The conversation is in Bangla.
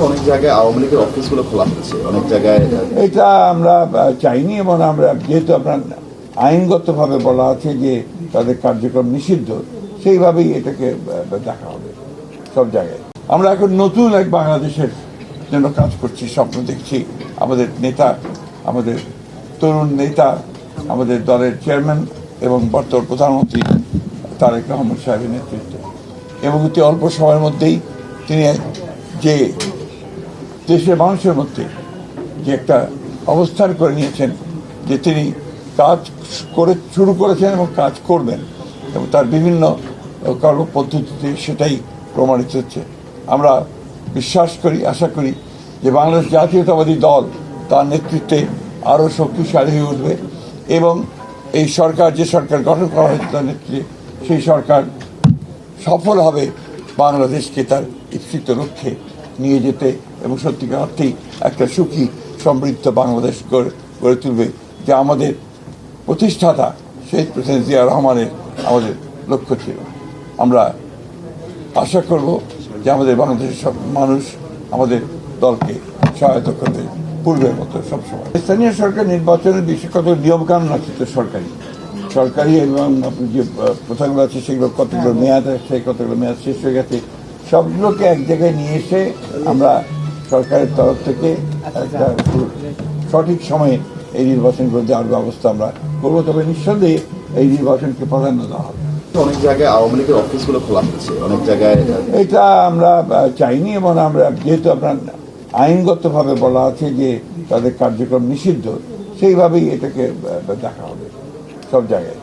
অনেক জায়গায় আওয়ামী লীগের অফিসগুলো খোলা হচ্ছে, অনেক জায়গায় এটা আমরা চাইনি এবং আমরা যেহেতু আপনার আইনগতভাবে বলা আছে যে তাদের কার্যক্রম নিষিদ্ধ, সেইভাবেই এটাকে দেখা হবে সব জায়গায়। আমরা এখন নতুন এক বাংলাদেশের জন্য কাজ করছি, স্বপ্ন দেখছি। আমাদের নেতা, আমাদের তরুণ নেতা, আমাদের দলের চেয়ারম্যান এবং বর্তমান প্রধানমন্ত্রী তারেক রহমান সাহেবের নেতৃত্বে এবং অতি অল্প সময়ের মধ্যেই তিনি যে দেশের মানুষের মধ্যে যে একটা অবস্থান করে নিয়েছেন যে তিনি কাজ করে শুরু করেছেন এবং কাজ করবেন এবং তার বিভিন্ন কর্মপদ্ধতিতে সেটাই প্রমাণিত হচ্ছে। আমরা বিশ্বাস করি, আশা করি যে বাংলাদেশ জাতীয়তাবাদী দল তার নেতৃত্বে আরও শক্তিশালী হয়ে উঠবে এবং এই সরকার, যে সরকার গঠন করা হয়েছে তার নেতৃত্বে, সেই সরকার সফল হবে বাংলাদেশকে তার ইচ্ছিত লক্ষ্যে নিয়ে যেতে এবং সত্যিকার অর্থেই একটা সুখী সমৃদ্ধ বাংলাদেশ গড়ে তুলবে, যা আমাদের প্রতিষ্ঠাতা শহীদ প্রেসিডেন্ট জিয়া রহমানের আমাদের লক্ষ্য ছিল। আমরা আশা করব যে আমাদের বাংলাদেশের সব মানুষ আমাদের দলকে সহায়তা করবে পূর্বের মতো সবসময়। স্থানীয় সরকার নির্বাচনের বিষয়ে কত নিয়মকানুন আছে তো সরকারি এবং যে প্রথাগুলো আছে সেগুলো কতগুলো মেয়াদ আছে, কতগুলো মেয়াদ শেষ হয়ে গেছে, সবগুলোকে এক জায়গায় নিয়ে এসে আমরা সরকারের তরফ থেকে একটা সঠিক সময়ে এই নির্বাচনগুলো দেওয়ার ব্যবস্থা আমরা করবো। তবে নিঃসন্দেহে এই নির্বাচনকে প্রাধান্য দেওয়া হবে। অনেক জায়গায় আওয়ামী লীগের অফিসগুলো খোলা হচ্ছে, অনেক জায়গায় এটা আমরা চাইনি এবং আমরা যেহেতু আপনার আইনগতভাবে বলা আছে যে তাদের কার্যক্রম নিষিদ্ধ, সেইভাবেই এটাকে দেখা হবে সব জায়গায়।